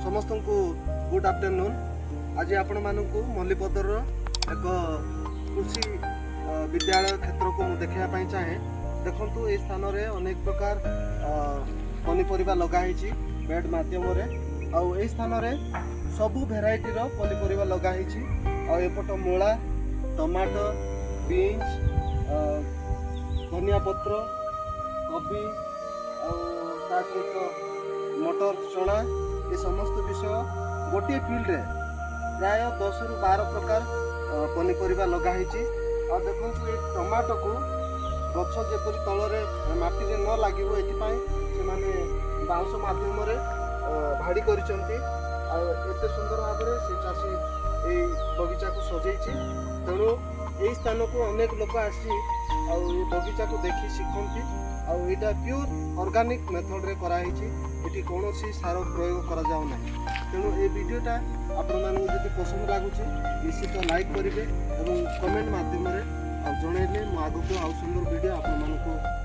समस्त को good afternoon. आज आपण मानक मल्लीपदर एक कृषि विद्यालय क्षेत्र को देखा चाहे। देखु ये स्थान में अनेक प्रकार पनीपरिया लगाई बेड मध्यम आई स्थान में सबू भेराइटीर पनीपरिया लगाई एपट मूला टमाटो बीन्स धनिया पत्र कोबी सहित मटर चना ये समस्त विषय गोटे फील्ड रे प्राय 10 रु 12 प्रकार पनीपरिया लगाई। देखु ये टमाटो को गछ जेपरी तल माटी रे न लगे ये बाउंस मध्यम भाड़ी कर सुंदर भाव में से चाषी ये बगीचा को सजाई। तेणु यही स्थान को अनेक लोक आसी बगीचा को देखी शिखती। आईटा प्योर ऑर्गेनिक मेथड रे कराई ये कौन सार प्रयोग करा जाऊ ना। तेणु ये वीडियोटा आपण मानक जब पसंद लगुच निश्चित लाइक करेंगे और कमेंट मध्यम जनइले आगक आउ सुंदर वीडियो आपण मानक